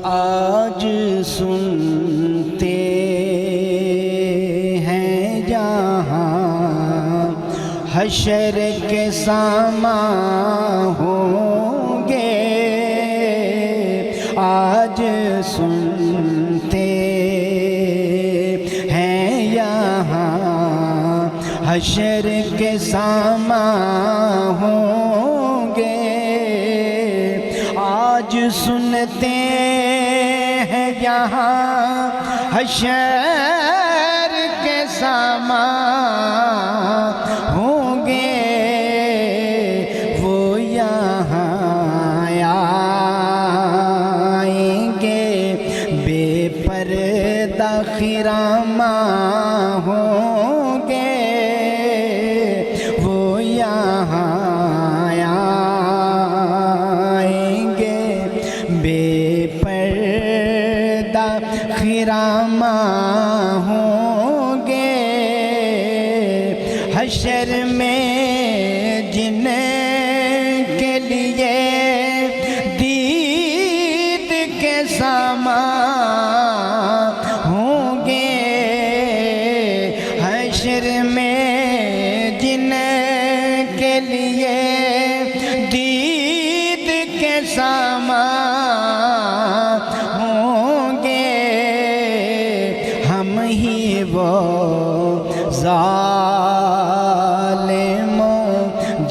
آج سنتے ہیں جہاں حشر کے سامان ہوں گے، آج سنتے ہیں یہاں حشر کے سامان ہوں گے، آج سنتے ہیں یہاں حشر کے سامان ہوں گے، وہ یہاں آئیں گے بے پردہ خرامان ہوں گے، وہ یہاں بے پردہ خرامان ہوں گے، حشر میں جن کے لیے دید کے سامان ہوں گے، حشر میں جن کے لیے دید کے سامان ہوں گے، ہم ہی وہ ظالم و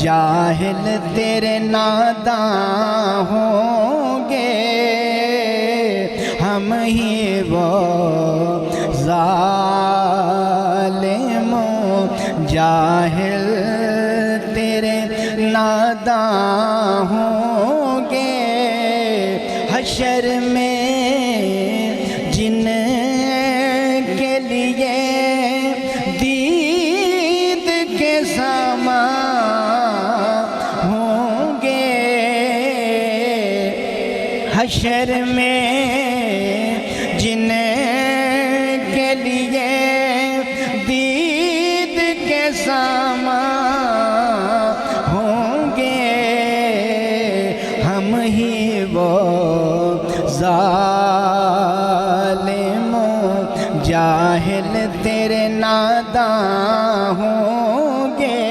جاہل تیرے ناداں ہوں گے، ہم ہی وہ ظالم و جاہل تیرے ناداں ہوں گے، حشر میں جن کے لیے دید کے سامان ہوں گے، حشر میں جن کے لیے دید کے سامان ہوں گے، ہم ہی وہ ظالم و جاہل تیرے ناداں ہوں گے،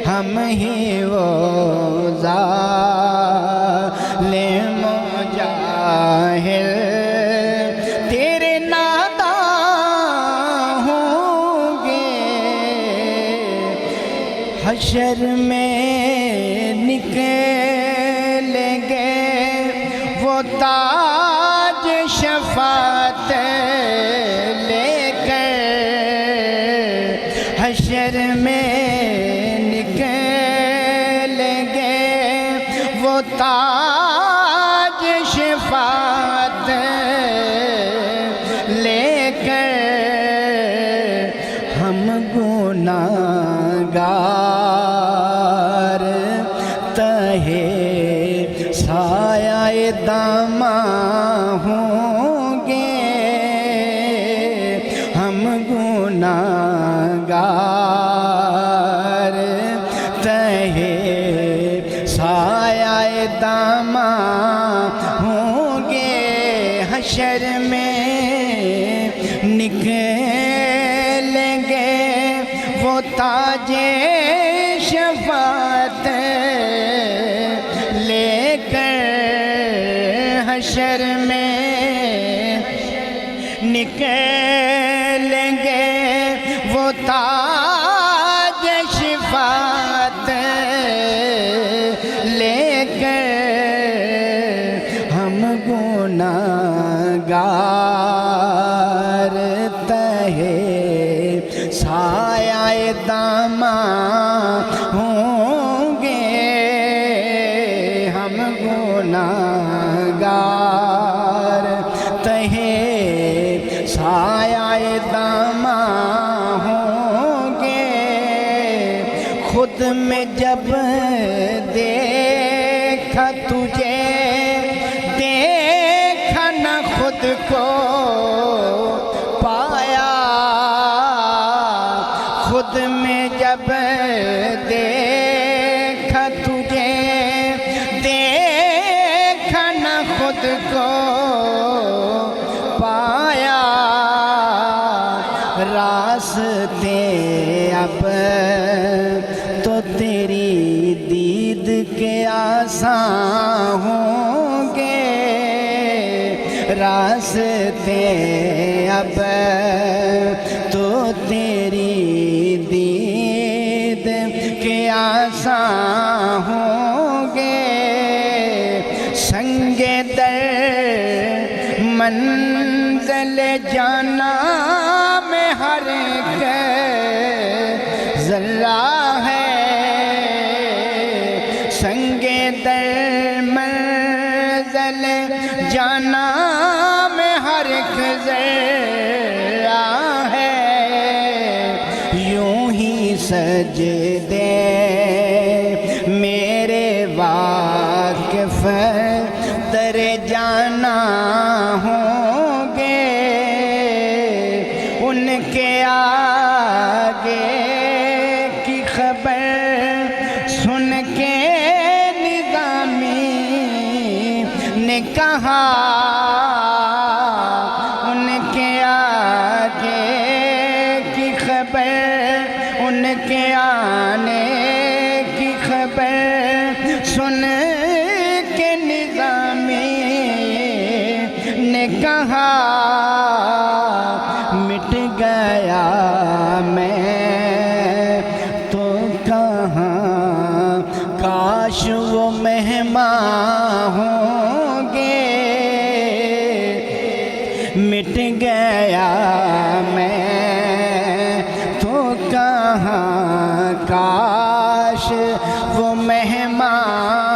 ہم ہی وہ ظالم و جاہل تیرے ناداں ہوں گے، حشر میں نکلیں گے وہ تاج شفاعت لے کر، حشر میں نکلیں گے وہ تاج شفاعت لے کر، ہم گناہگار تہے سایہ داماں ہوں گے، ہم گناہگار تہے سایہ داماں ہوں گے، حشر میں نکلیں گے وہ تاج شفاعت لے کر، حشر میں نکلیں گے وہ تاج شفاعت لے کر، ہم گناہگار تہے سایہ داماں ہوں گے، ہم گناہگار تہے سایہ داماں ہوں گے، خود میں جب دیکھا تجھے دیکھا نہ خود کو پایا، خود میں جب دیکھا تجھے دیکھا نہ خود اب تو تیری دید کے آساں ہوں گے، راستے اب تو تیری دید کے آساں ہوں گے، سنگ در منزل جانا میں ہر ایک ذرہ ہے، سنگ در منزل جانا میں ہر ایک ذرہ ہے، یوں ہی سجدے میرے واقف در جانا ہوں گے، ان کے آگے کی خبر سن کے نظامی نے کہا، ان کے آگے کی خبر، ان کے آنے کی خبر سن کے نظامی نے کہا، مٹ گیا میں تو کہاں، کاش وہ مہمان ہوں گے، مٹ گیا میں تو کہاں، کاش وہ مہمان